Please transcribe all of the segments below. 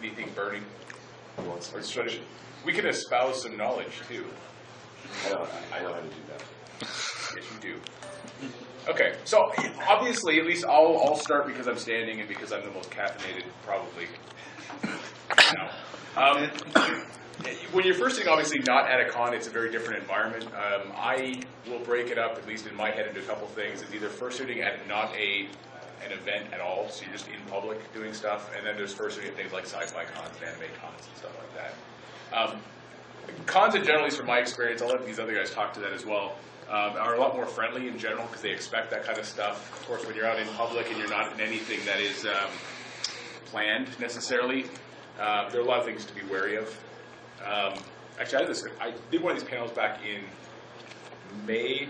Anything burning? Or We can espouse some knowledge too. I know how to do that. Yes, you do. Okay, so obviously, at least I'll start because I'm standing and because I'm the most caffeinated, probably. When you're first thing, obviously not at a con, it's a very different environment. I will break it up, at least in my head, into a couple things. It's either fursuiting at not an event at all, so you're just in public doing stuff, and then there's fursuiting at things like sci-fi cons and anime cons and stuff like that. Cons in general, at least from my experience, I'll let these other guys talk to that as well, are a lot more friendly in general because they expect that kind of stuff. Of course, when you're out in public and you're not in anything that is planned necessarily, there are a lot of things to be wary of. Actually, I did one of these panels back in May,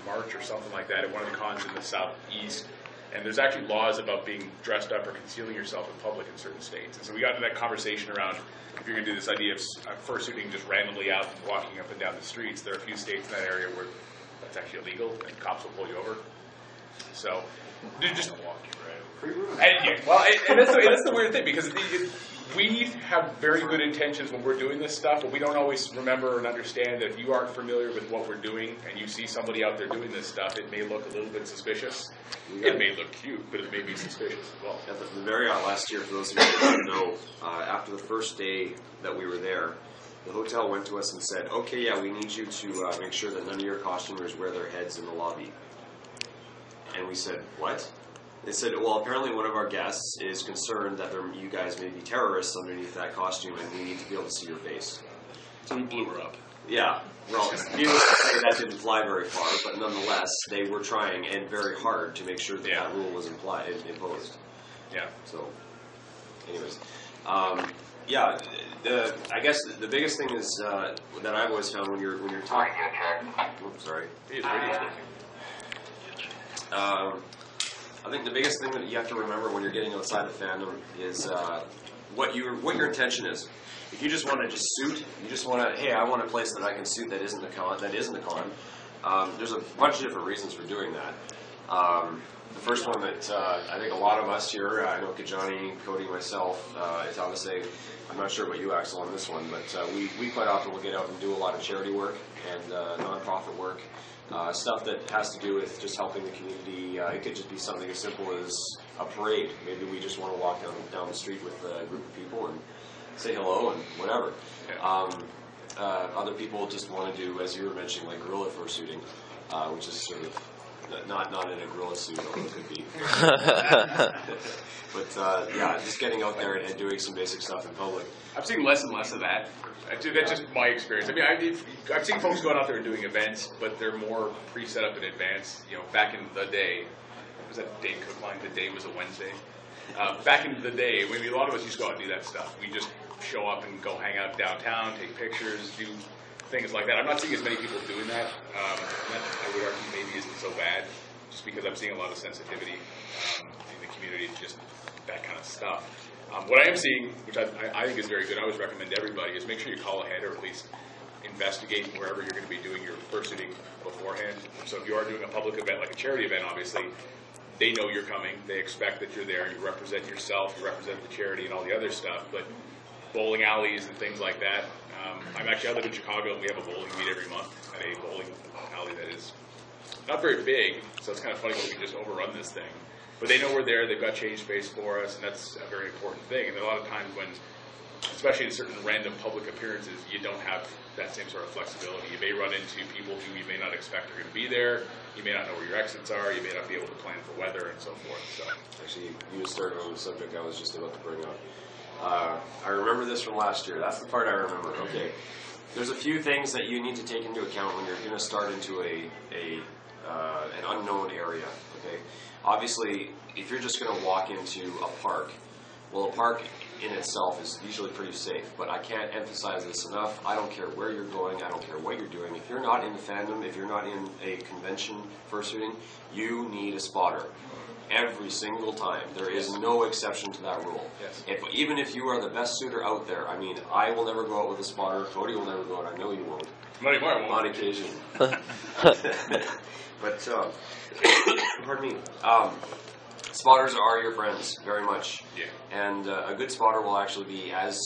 March or something like that at one of the cons in the southeast. And there's actually laws about being dressed up or concealing yourself in public in certain states. And so we got into that conversation around if you're going to do this idea of fursuiting just randomly out and walking up and down the streets. There are a few states in that area where that's actually illegal and cops will pull you over. So just walk you right. And that's the weird thing because we have very good intentions when we're doing this stuff, but we don't always remember and understand that if you aren't familiar with what we're doing and you see somebody out there doing this stuff, it may look a little bit suspicious. It may look cute, but it may be suspicious as well. At the Marriott last year, for those of you who don't know, after the first day that we were there, the hotel went to us and said, okay, yeah, we need you to make sure that none of your costumers wear their heads in the lobby. And we said, what? They said, well, apparently one of our guests is concerned that you guys may be terrorists underneath that costume, and we need to be able to see your face. So we blew her up. Yeah. Well, needless to say, that didn't fly very far, but nonetheless, they were trying, and very hard, to make sure that that rule was imposed. Yeah. So, anyways. I guess the biggest thing is that I've always found when you're talking... Oops, sorry. I think the biggest thing that you have to remember when you're getting outside the fandom is what your intention is. If you just want to just suit, you just want to, hey, I want a place that I can suit that isn't a con. There's a bunch of different reasons for doing that. The first one that I think a lot of us here, I know Kijani, Kodi, myself, Ithabise, I'm not sure about you, Axel, on this one, but we quite often will get out and do a lot of charity work and non-profit work. Stuff that has to do with just helping the community. It could just be something as simple as a parade. Maybe we just want to walk down the street with a group of people and say hello and whatever. Other people just want to do, as you were mentioning, like guerrilla fursuiting, which is sort of not in a gorilla suit, although it could be. But just getting out there and doing some basic stuff in public. I've seen less and less of that. Actually, that's just my experience. I mean, I've seen folks going out there and doing events, but they're more pre-set up in advance. You know, back in the day, was that Dane Cook line? The day was a Wednesday. Back in the day, maybe a lot of us used to go out and do that stuff. We just show up and go hang out downtown, take pictures, do things like that. I'm not seeing as many people doing that. That I would argue maybe isn't so bad, just because I'm seeing a lot of sensitivity in the community to just that kind of stuff. What I am seeing, which I think is very good, I always recommend to everybody, is make sure you call ahead or at least investigate wherever you're going to be doing your fursuiting beforehand. So if you are doing a public event, like a charity event, obviously, they know you're coming. They expect that you're there. You represent yourself. You represent the charity and all the other stuff. But bowling alleys and things like that. I live in Chicago, and we have a bowling meet every month at a bowling alley that is not very big, so it's kind of funny when we just overrun this thing. But they know we're there, they've got change space for us, and that's a very important thing. And a lot of times when, especially in certain random public appearances, you don't have that same sort of flexibility. You may run into people who you may not expect are going to be there, you may not know where your exits are, you may not be able to plan for weather and so forth. So, actually, you just started on the subject I was just about to bring up. I remember this from last year. That's the part I remember. Okay. There's a few things that you need to take into account when you're going to start into an unknown area. Okay. Obviously, if you're just going to walk into a park, well, a park in itself is usually pretty safe, but I can't emphasize this enough. I don't care where you're going. I don't care what you're doing. If you're not in the fandom, if you're not in a convention fursuiting, you need a spotter. Every single time. There is no exception to that rule. Yes. Even if you are the best suitor out there, I mean, I will never go out with a spotter. Kodi will never go out. I know you won't. Not anymore, I won't. On occasion. But, pardon me. Spotters are your friends, very much. Yeah. And a good spotter will actually be, as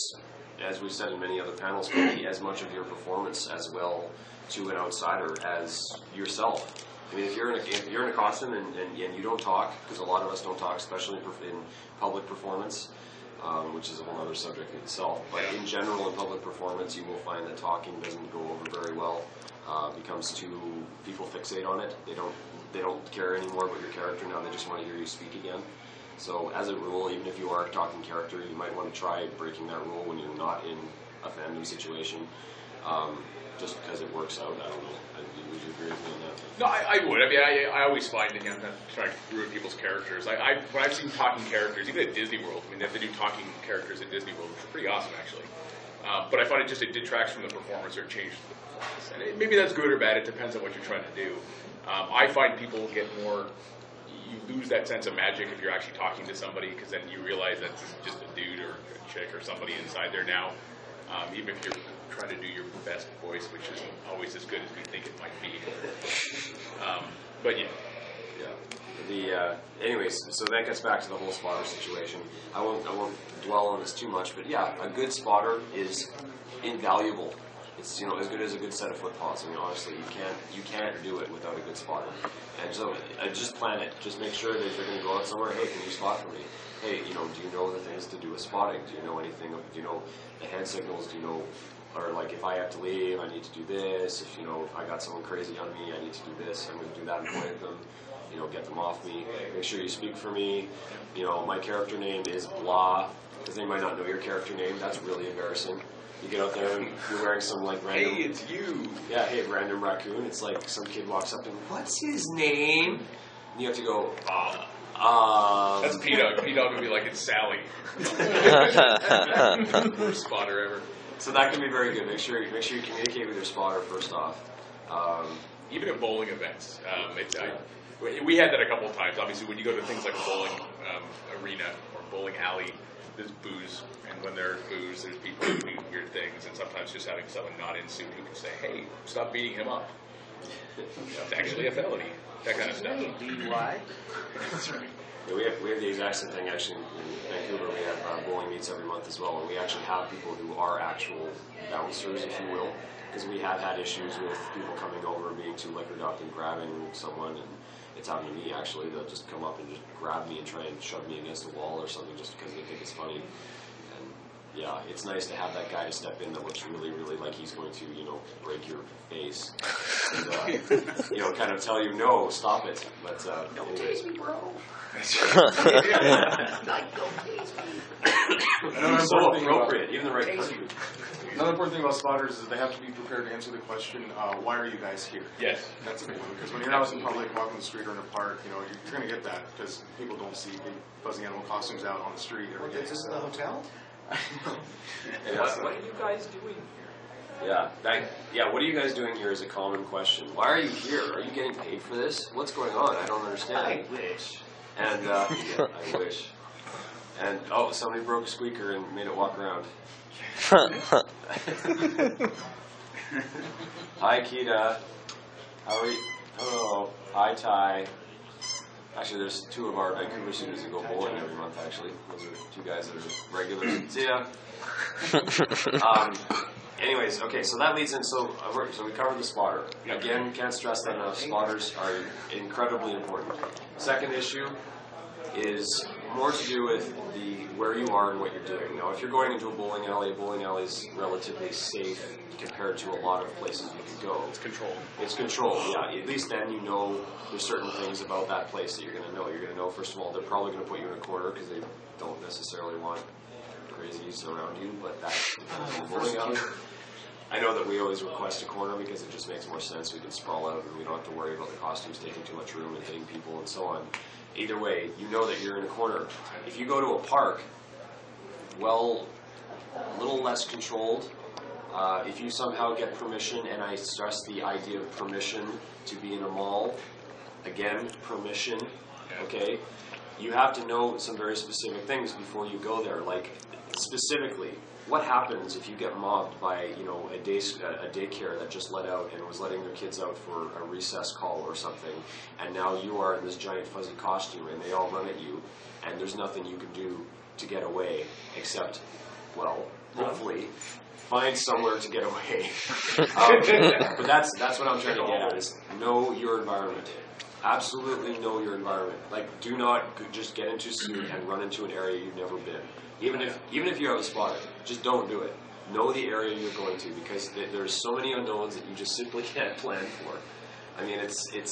we've said in many other panels, will be as much of your performance as well to an outsider as yourself. I mean, if you're in a costume and you don't talk, because a lot of us don't talk, especially in public performance, which is a whole other subject in itself. But in general, in public performance, you will find that talking doesn't go over very well. People fixate on it. They don't care anymore about your character now. They just want to hear you speak again. So as a rule, even if you are a talking character, you might want to try breaking that rule when you're not in a fandom situation, just because it works out. I don't know. Would you agree with me on that? No, I would. I mean, I always find, again, I'm not trying to ruin people's characters. When I've seen talking characters, even at Disney World, I mean, they do talking characters at Disney World, which are pretty awesome, actually. But I find it detracts from the performance or changes the performance. And maybe that's good or bad. It depends on what you're trying to do. I find people get more, you lose that sense of magic if you're actually talking to somebody, because then you realize that's just a dude or a chick or somebody inside there now. Even if you're trying to do your best voice, which isn't always as good as we think it might be. But yeah. Anyways, so that gets back to the whole spotter situation. I won't dwell on this too much, but yeah, a good spotter is invaluable. It's as good as a good set of foot paws. I mean, honestly, you can't do it without a good spotter. And so just plan it. Just make sure that if you're going to go out somewhere, hey, can you spot for me? Hey, do you know the things to do with spotting? Do you know anything? Do you know the hand signals? Do you know, or like if I have to leave, I need to do this. If I got someone crazy on me, I need to do this. I'm going to do that and point at them. Get them off me. Make sure you speak for me. My character name is blah, because they might not know your character name. That's really embarrassing. You get out there and you're wearing some like random. Hey, it's you. Yeah, hey, random raccoon. It's like some kid walks up and what's his name? And you have to go. That's P-Dog. P-Dog would be like, it's Sally. Worst spotter ever. So that can be very good. Make sure you communicate with your spotter first off. Even at bowling events, we had that a couple of times. Obviously, when you go to things like a bowling arena or bowling alley, there's booze, and when there's booze, there's people who do weird things, and sometimes just having someone not in suit who can say, "Hey, stop beating him up." It's actually a felony. That kind of stuff. DUI. That's right. Yeah, we have the exact same thing actually in Vancouver. We have bowling meets every month as well, and we actually have people who are actual bouncers, if you will, because we have had issues with people coming over being too liquored up and grabbing someone, and it's happened to me actually. They'll just come up and just grab me and try and shove me against a wall or something just because they think it's funny. And yeah, it's nice to have that guy to step in that looks really, really like he's going to, break your face and, kind of tell you, no, stop it. But Don't tase me, bro. Like, don't tase me. So appropriate, even the right Tase person. you. Another important thing about spotters is they have to be prepared to answer the question, why are you guys here? Yes. That's a big one, because when you're out in public, walking the street or in a park, you're going to get that, because people don't see big fuzzy animal costumes out on the street every day. Is this the hotel? What are you guys doing here? Yeah, what are you guys doing here is a common question. Why are you here? Are you getting paid for this? What's going on? I don't understand. I wish. And, yeah, I wish. And, somebody broke a squeaker and made it walk around. Hi, Kita. How are you? Hello. Hi, Ty. Actually, there's two of our Vancouver students that go bowling every month, actually. Those are two guys that are regulars. See ya. Anyways, okay, so that leads in, so we covered the spotter. Again, can't stress that enough. Spotters are incredibly important. Second issue is more to do with where you are and what you're doing. Now, if you're going into a bowling alley is relatively safe compared to a lot of places you can go. It's controlled. It's controlled, yeah. At least then you know there's certain things about that place that you're going to know. You're going to know, first of all, they're probably going to put you in a corner because they don't necessarily want crazies around you, but that's bowling alley. I know that we always request a corner because it just makes more sense. We can sprawl out and we don't have to worry about the costumes taking too much room and hitting people and so on. Either way, you know that you're in a corner. If you go to a park, well, a little less controlled. If you somehow get permission, and I stress the idea of permission to be in a mall, again, permission, okay? You have to know some very specific things before you go there. Like, specifically, what happens if you get mobbed by a daycare that just let out and was letting their kids out for a recess call or something, and now you are in this giant fuzzy costume and they all run at you, and there's nothing you can do to get away except, well, hopefully find somewhere to get away. But that's what I'm trying to get at, is know your environment. Absolutely know your environment. Like, do not just get into a suit and run into an area you've never been. Even if you have a spotter, just don't do it. Know the area you're going to, because there's so many unknowns that you just simply can't plan for. I mean, it's you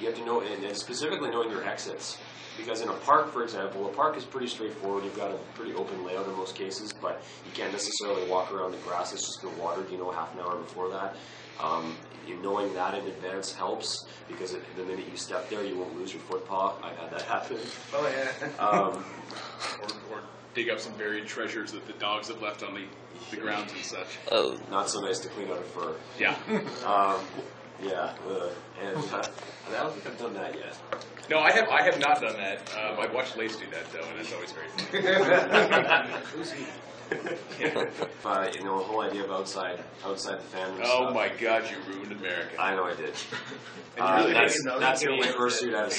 have to know, and specifically knowing your exits. Because in a park, for example, a park is pretty straightforward. You've got a pretty open layout in most cases, but you can't necessarily walk around the grass. It's just been watered, half an hour before that. Knowing that in advance helps, because the minute you step there, you won't lose your foot paw. I've had that happen. Oh, yeah. Or dig up some buried treasures that the dogs have left on the grounds and such. Oh. Not so nice to clean out a fur. Yeah. Yeah, and I don't think I've done that yet. No, I have not done that. I've watched Lace do that though, and it's always very funny. The whole idea of outside the family. Oh stuff. my God, you ruined America. I know I did. And you really that's me in fursuit at a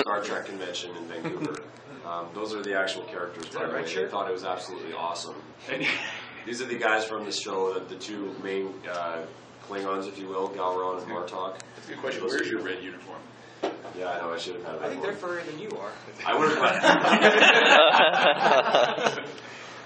Star Trek convention in Vancouver. Those are the actual characters. By the way, they thought it was absolutely awesome. These are the guys from the show, the two main Klingons, if you will, Galron and Martok. That's a good question. Where's your red uniform? Yeah, I know. I should have had a red I think they're furrier than you are. I would have.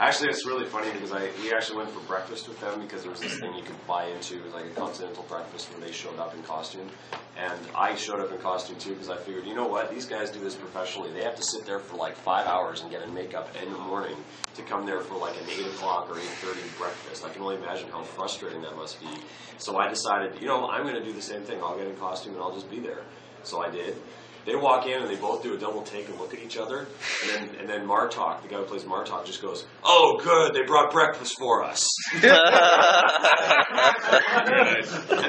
Actually, it's really funny because we actually went for breakfast with them, because there was this thing you could buy into, like a continental breakfast, where they showed up in costume. And I showed up in costume too, because I figured, you know what, these guys do this professionally. They have to sit there for like 5 hours and get in makeup in the morning to come there for like an 8 o'clock or 8:30 breakfast. I can only imagine how frustrating that must be. So I decided, I'm going to do the same thing. I'll get in costume and I'll just be there. So I did. They walk in and they both do a double take and look at each other, and then Martok, the guy who plays Martok, just goes, "Oh, good, they brought breakfast for us." And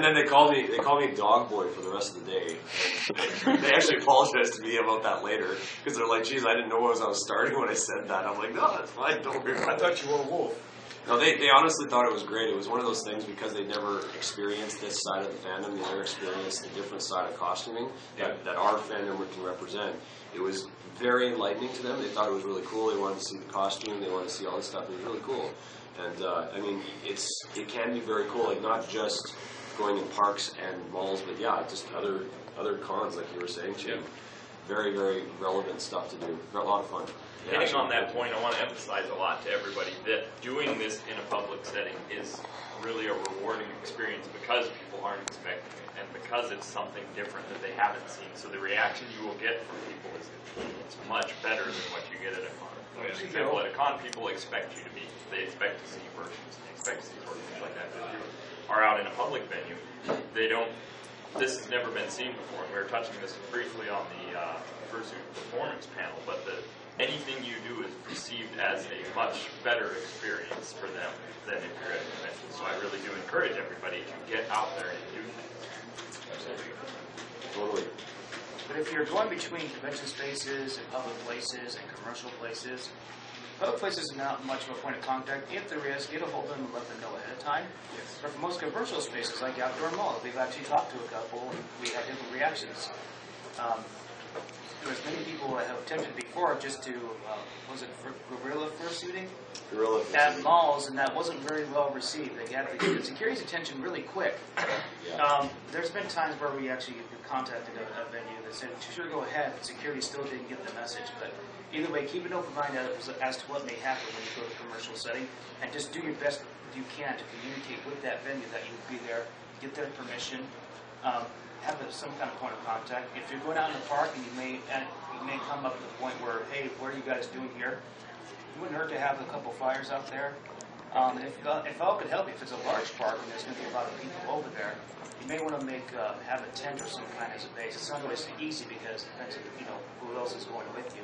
then they call me Dog Boy for the rest of the day. And they actually apologized to me about that later, because they're like, "Geez, I didn't know as I was starting when I said that." I'm like, "No, that's fine. Don't worry about it." I thought you were a wolf. No, they honestly thought it was great. It was one of those things, because they never experienced this side of the fandom. They never experienced the different side of costuming that our fandom can represent. It was very enlightening to them. They thought it was really cool. They wanted to see the costume. They wanted to see all this stuff. It was really cool. And I mean, it can be very cool. Like, not just going in parks and malls, but just other cons, like you were saying, Jim. Very, very relevant stuff to do. A lot of fun. Hitting on that point, I want to emphasize a lot to everybody that doing this in a public setting is really a rewarding experience, because people aren't expecting it, and because it's something different that they haven't seen. So the reaction you will get from people is it's much better than what you get at a con. For example, at a con, people expect you to be. They expect to see versions. They expect to see sort of things like that. But if you are out in a public venue, they don't. This has never been seen before. And we were touching this briefly on the Fursuit performance panel, but anything you do is perceived as a much better experience for them than if you're at a convention. So I really do encourage everybody to get out there and do things. Totally. But if you're going between convention spaces and public places and commercial places, public places are not much of a point of contact. If there is, get a hold of them and let them know ahead of time. Yes. But for most commercial spaces, like outdoor malls, we've actually talked to a couple, and we had different reactions. There's many people that have attempted before just to, was it for guerrilla fursuiting? Guerrilla At malls, and that wasn't very well received. They got the security's attention really quick. There's been times where we actually contacted a venue that said, sure, go ahead. Security still didn't get the message. But either way, keep an open mind as to what may happen when you go to a commercial setting, and just do your best you can to communicate with that venue that you would be there, get their permission. Have some kind of point of contact. If you're going out in the park and you may come up to the point where, hey, what are you guys doing here? It wouldn't hurt to have a couple fires out there. If all could help you, if it's a large park and there's going to be a lot of people over there, you may want to have a tent or some kind as a base. It's not always easy because it depends on who else is going with you.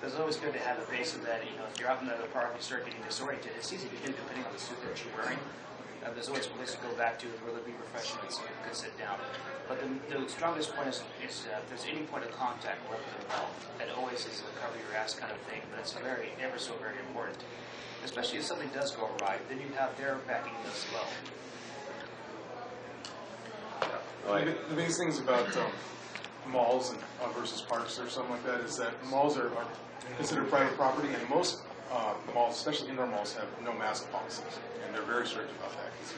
But it's always good to have a base of that. If you're out in the park and you start getting disoriented, it's easy to do depending on the suit that you're wearing. There's always a place to go back to and really be refreshing and so you can sit down. But the strongest point is if there's any point of contact, weapon involved, it always is a cover your ass kind of thing, but it's ever so very important. Especially if something does go awry, then you have their backing as well. The biggest things about malls and versus parks or something like that is that malls are considered private property, and most malls, especially indoor malls, have no mask policies, and they're very strict about that because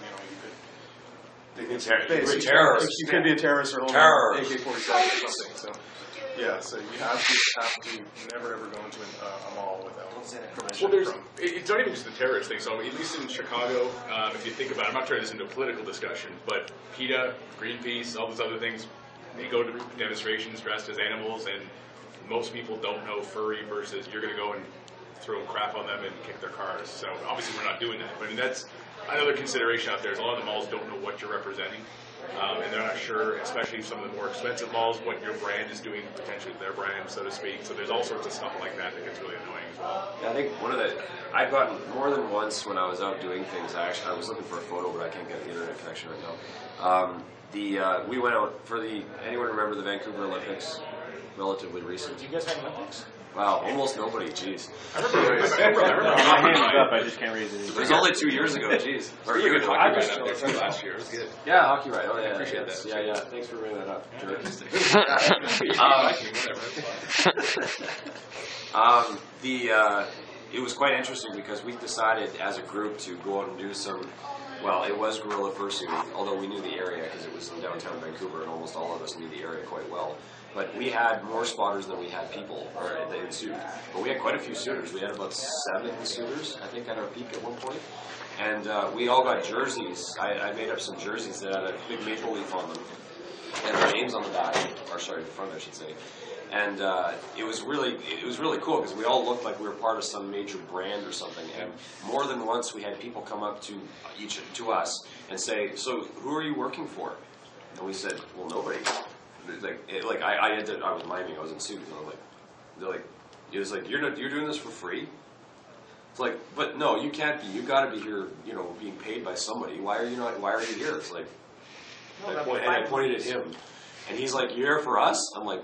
you could be a terrorist or hold an AK-47 or something. So yeah, so you have to never ever go into a mall without permission. Well, it's not even just the terrorist thing. So at least in Chicago, if you think about it, I'm not turning this into a political discussion, but PETA, Greenpeace, all those other things, they go to demonstrations dressed as animals, and most people don't know furry versus you're going to go and throw crap on them and kick their cars. So obviously we're not doing that. But I mean, that's another consideration out there is a lot of the malls don't know what you're representing. And they're not sure, especially some of the more expensive malls, what your brand is doing, potentially their brand, so to speak. So there's all sorts of stuff like that gets really annoying as well. Yeah, I think I've gotten more than once when I was out doing things. I was looking for a photo, but I can't get the internet connection right now. We went out for anyone remember the Vancouver Olympics? Relatively recent. Did you guys have Olympics? Wow, almost nobody, jeez. I remember my hand is up, I just can't raise it. It was only 2 years ago, jeez. Or you could hockey ride up there too last year. It was good. Yeah, hockey ride. Oh, yeah. I appreciate that. Yeah. Thanks for bringing that up. It was quite interesting because we decided as a group to go out and do some, well, it was guerrilla fursuiting, although we knew the area because it was in downtown Vancouver and almost all of us knew the area quite well. But we had more spotters than we had people, or they would suit. But we had quite a few suitors. We had about 7 suitors, I think, at our peak at one point. And we all got jerseys. I made up some jerseys that had a big maple leaf on them. And our names on the back, or sorry, the front, I should say. And it was really cool because we all looked like we were part of some major brand or something. And more than once, we had people come up to us and say, "So, who are you working for?" And we said, "Well, nobody." I was miming. I was in suit. And it was like, you're doing this for free. It's like, but no, you can't be. You got to be here. Being paid by somebody. Why are you here? It's like, I pointed at him, and he's like, "You're here for us?" I'm like,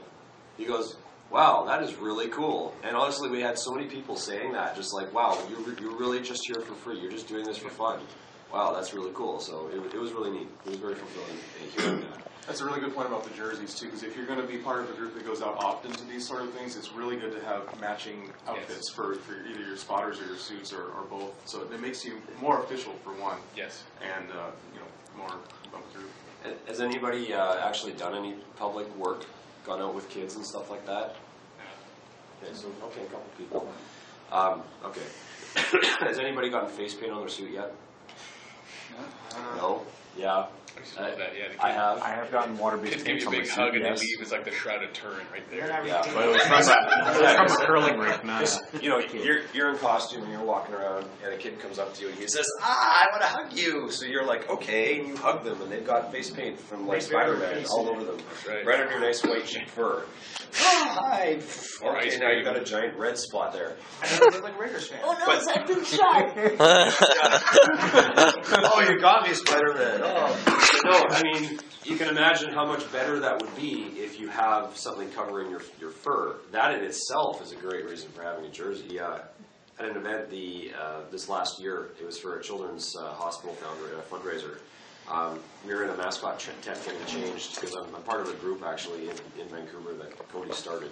he goes, "Wow, that is really cool." And honestly, we had so many people saying that, just like, "Wow, you're really just here for free. You're just doing this for fun." Wow, that's really cool. So it was really neat. It was very fulfilling hearing that. That's a really good point about the jerseys too, because if you're going to be part of a group that goes out often to these sort of things, it's really good to have matching outfits for either your spotters or your suits or both. So it makes you more official for one. Yes. And more bump through. Has anybody actually done any public work, gone out with kids and stuff like that? Okay, so a couple people. Okay. Has anybody gotten face paint on their suit yet? No. Yeah. I have. I have gotten water-based Kids give you a big hug and they leave. It's like the Shrouded Turin right there. Yeah. But it was from a curling rink, man. You're in costume and you're walking around, and a kid comes up to you and he says, "I want to hug you." So you're like, "Okay," and you hug them, and they've got face paint from like Spider-Man all over them, right on your nice white cheek fur. "Oh, hi." Okay, now you got a giant red spot there. I don't look like Raiders fan. Oh no, I've been shot. Oh, you got me, Spider-Man. Oh. No, I mean, you can imagine how much better that would be if you have something covering your fur. That in itself is a great reason for having a jersey. At an event this last year, it was for a children's hospital fundraiser. We were in a mascot tent getting changed because I'm part of a group actually in Vancouver that Kodi started.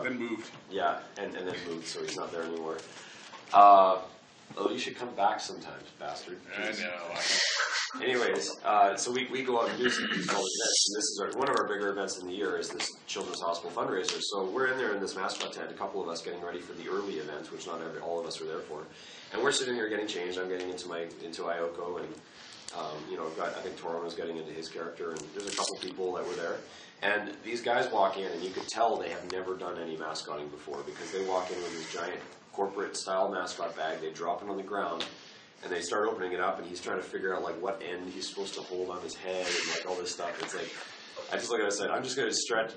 Then moved. Yeah, and then moved, so he's not there anymore. You should come back sometimes, bastard. Jeez. I know. Anyways, so we go out and do some of these events, and this is one of our bigger events in the year is this Children's Hospital fundraiser. So we're in there in this mascot tent, a couple of us getting ready for the early event, which not all of us were there for, and we're sitting here getting changed. I'm getting into Ioko, and I think Toron was getting into his character, and there's a couple people that were there, and these guys walk in, and you could tell they have never done any mascotting before because they walk in with this giant corporate style mascot bag. They drop it on the ground. And they start opening it up, and he's trying to figure out like what end he's supposed to hold on his head and like all this stuff. It's like, I just looked at it and said, I'm just going to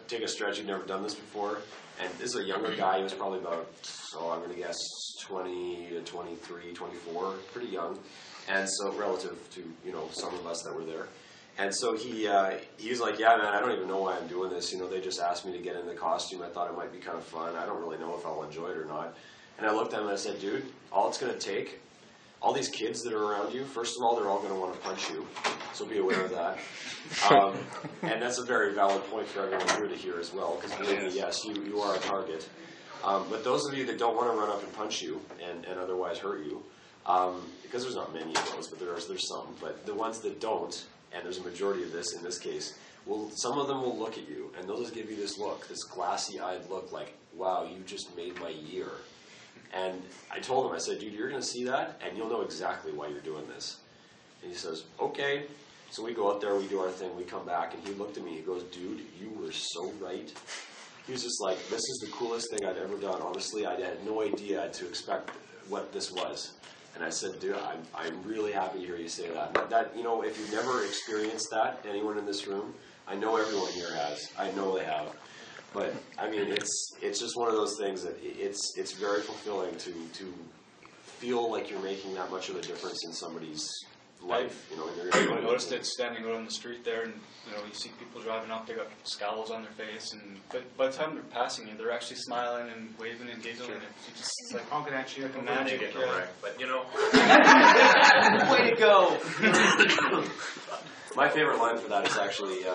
take a stretch. You've never done this before. And this is a younger guy. He was probably about, I'm going to guess, 20 to 23, 24, pretty young. And so relative to, some of us that were there. And so he was like, yeah, man, I don't even know why I'm doing this. They just asked me to get in the costume. I thought it might be kind of fun. I don't really know if I'll enjoy it or not. And I looked at him and I said, dude, all it's going to take, all these kids that are around you, first of all, they're all going to want to punch you. So be aware of that. And that's a very valid point for everyone here to hear as well, because believe me, yes, you are a target. But those of you that don't want to run up and punch you and otherwise hurt you, because there's not many of those, but there's some, but the ones that don't, and there's a majority of this in this case, some of them will look at you, and they'll just give you this look, this glassy-eyed look like, wow, you just made my year. And I told him, I said, dude, you're going to see that, and you'll know exactly why you're doing this. And he says, okay. So we go out there, we do our thing, we come back, and he looked at me, he goes, dude, you were so right. He was just like, this is the coolest thing I've ever done. Honestly, I had no idea to expect what this was. And I said, dude, I'm really happy to hear you say that. That, if you've never experienced that, anyone in this room, I know everyone here has. I know they have. But I mean, it's just one of those things that it's very fulfilling to feel like you're making that much of a difference in somebody's life. I noticed it standing out on the street there, and you see people driving up, they got scowls on their face, but by the time they're passing you, they're actually smiling and waving and giggling. It's like honking at you, like magic. Right. But way to go! My favorite line for that is actually,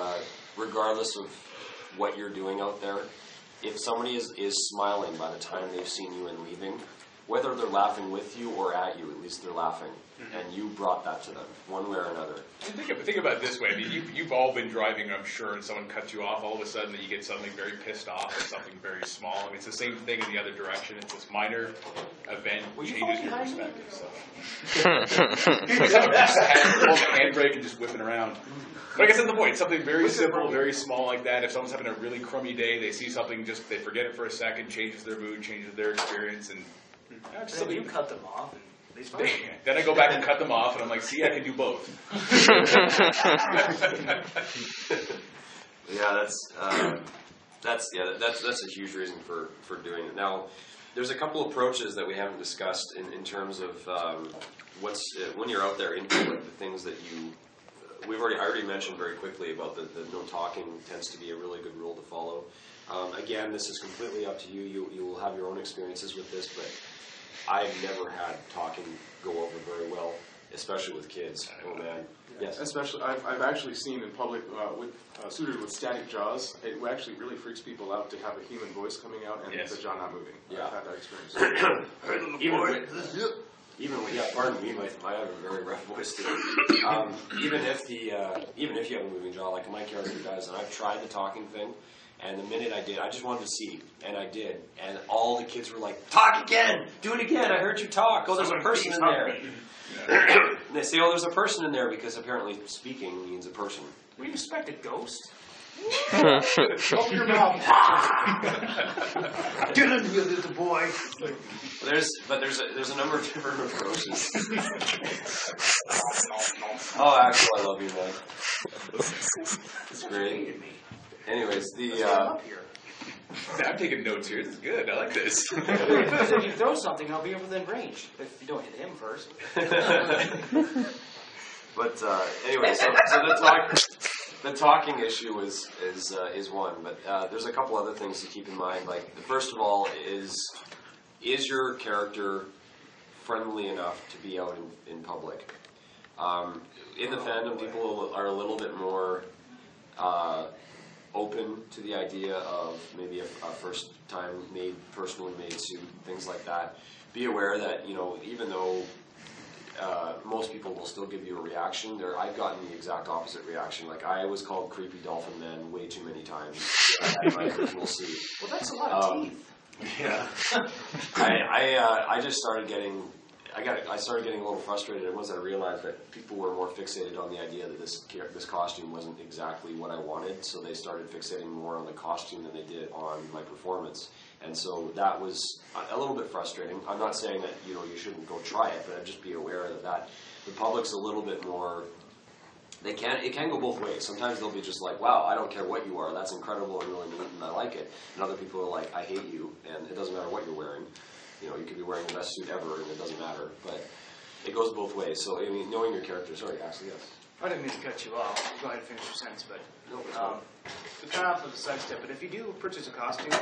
regardless of what you're doing out there, if somebody is smiling by the time they've seen you and leaving, whether they're laughing with you or at you, at least they're laughing. And you brought that to them, one way or another. Think about it this way. I mean, you've all been driving, I'm sure, and someone cuts you off. All of a sudden, you get suddenly very pissed off at something very small. I mean, it's the same thing in the other direction. It's this minor event changes your perspective. So. Handbrake and just whipping around. But I guess that's the point. Something very simple, very small like that. If someone's having a really crummy day, they see something, just they forget it for a second, changes their mood, changes their experience, and so you cut them off. Then I go back and cut them off, and I'm like, see, I can do both. That's a huge reason for doing it. Now, there's a couple approaches that we haven't discussed in terms of when you're out there in public, the things that I already mentioned very quickly about the no talking tends to be a really good rule to follow. Again, this is completely up to you. You will have your own experiences with this, but I've never had talking go over very well, especially with kids. Oh man, yes. Especially, I've actually seen in public suited with static jaws. It actually really freaks people out to have a human voice coming out and the jaw not moving. Yeah. I've had that experience. Pardon me, I have a very rough voice too. Even if you have a moving jaw, like my character does, and I've tried the talking thing. And the minute I did, I just wanted to see, and I did. And all the kids were like, talk again! Do it again! I heard you talk! Oh, there's a person in there! And they say, oh, there's a person in there, because apparently speaking means a person. We expect a ghost. Open your mouth! Get in here, little boy! There's a number of different approaches. Oh, Axel, I love you, man. It's great. Anyways, I'm taking notes here. This is good. I like this. Because if you throw something, I'll be within range. If you don't hit him first. But anyway, so the talking issue is one. But there's a couple other things to keep in mind. Like, first of all, is your character friendly enough to be out in public? In the fandom, people are a little bit more open to the idea of maybe a first time personally made suit, things like that. Be aware that, even though most people will still give you a reaction, I've gotten the exact opposite reaction. Like, I was called Creepy Dolphin Man way too many times at my original suit. Well, that's a lot of teeth. Yeah. I just started getting I started getting a little frustrated once I realized that people were more fixated on the idea that this costume wasn't exactly what I wanted, so they started fixating more on the costume than they did on my performance. And so that was a little bit frustrating. I'm not saying that you shouldn't go try it, but I'd just be aware that the public's a little bit more it can go both ways. Sometimes they'll be just like, wow, I don't care what you are, that's incredible and really neat and I like it. And other people are like, I hate you and it doesn't matter what you're wearing. You know, you could be wearing the best suit ever and it doesn't matter. But it goes both ways. So, I mean, knowing your character, sorry, Axel, yes. I didn't mean to cut you off. Go ahead and finish your sentence, but No, it's fine. to cut off of the sidestep, but if you do purchase a costume,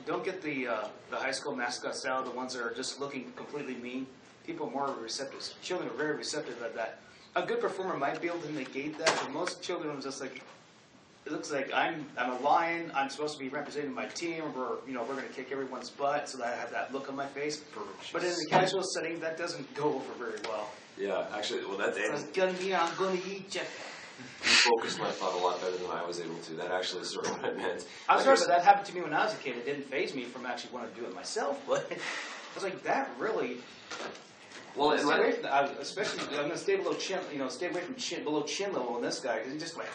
don't get the high school mascot style, the ones that are just looking completely mean. People are more receptive. Children are very receptive of that. A good performer might be able to negate that, but most children are just like, it looks like I'm a lion. I'm supposed to be representing my team. We're going to kick everyone's butt, so that I have that look on my face. But in the casual setting, that doesn't go over very well. Yeah, actually, well, that's It's gonna be, I'm gonna eat you. you focused my thought a lot better than I was able to. That actually is sort of what I meant. I'm sorry, but that happened to me when I was a kid. It didn't faze me from actually wanting to do it myself, but I was like, that really. Well, Stay away from that. Especially, I'm gonna stay below chin. Stay away from below chin level on this guy because he just like.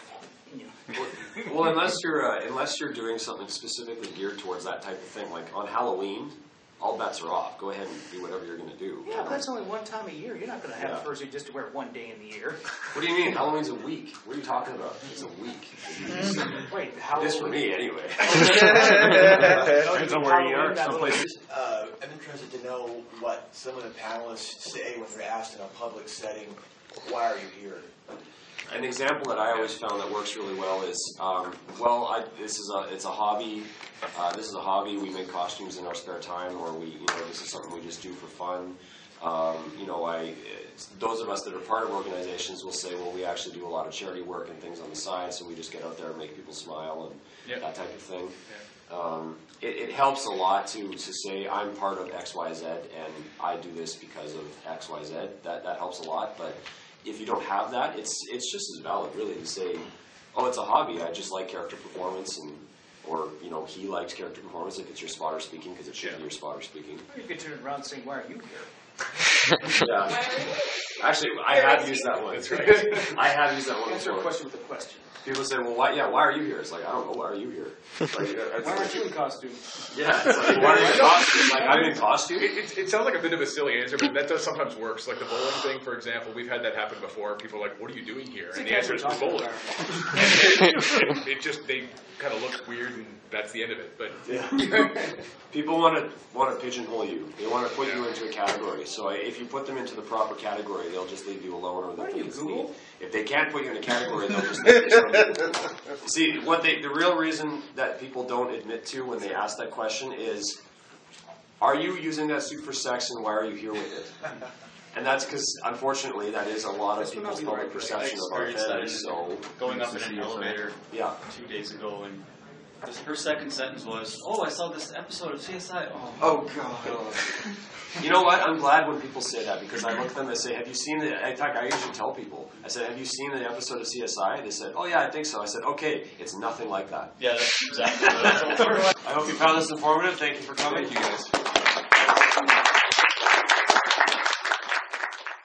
well, unless you're doing something specifically geared towards that type of thing, like on Halloween, all bets are off. Go ahead and do whatever you're going to do. Yeah, but that's only one time a year. You're not going to have Yeah. a fursuit just to wear it one day in the year. What do you mean? Halloween's a week. What are you talking about? It's a week. Wait, It Halloween. is for me, anyway. Depends on where you are. Some places. I'm interested to know what some of the panelists say when they're asked in a public setting, why are you here? An example that I always found that works really well is, it's a hobby. This is a hobby. We make costumes in our spare time, or this is something we just do for fun. Those of us that are part of organizations will say, well, we actually do a lot of charity work and things on the side, so we just get out there and make people smile and that type of thing. It helps a lot to say I'm part of XYZ and I do this because of XYZ. That helps a lot, but if you don't have that, it's just as valid, really, to say, oh, it's a hobby. I just like character performance, or he likes character performance if it's your spotter speaking, because it should be your spotter speaking. You could turn around and say, why are you here? Yeah. Actually, I have used that one. That's right. I have used that one Answer a before. question with a question. People say, well, why are you here? It's like, I don't know, why are you here? Why aren't you in costume? Yeah, it's like, why are you in costume? Like, I'm in costume? It sounds like a bit of a silly answer, but that does sometimes work. So like the bowling thing, for example, we've had that happen before. People are like, what are you doing here? And the answer is, we're bowling. They kind of look weird, and that's the end of it. But People want to pigeonhole you. They want to put you into a category. So if you put them into the proper category, they'll just leave you alone, or they'll think it's neat. If they can't put you in a category, they'll just think it's something. See, the real reason that people don't admit to when they ask that question is, are you using that suit for sex, and why are you here with it? And that's because, unfortunately, that is a lot of people's public perception of our fandom. So Going up in an elevator 2 days ago, and her second sentence was, "Oh, I saw this episode of CSI." Oh God. You know what? I'm glad when people say that, because I look at them and say, have you seen the, in fact, I usually tell people, I said, have you seen the episode of CSI? They said, oh yeah, I think so. I said, okay, it's nothing like that. Yeah, that's exactly what I told her. I hope you found this informative. Thank you for coming. thank you guys.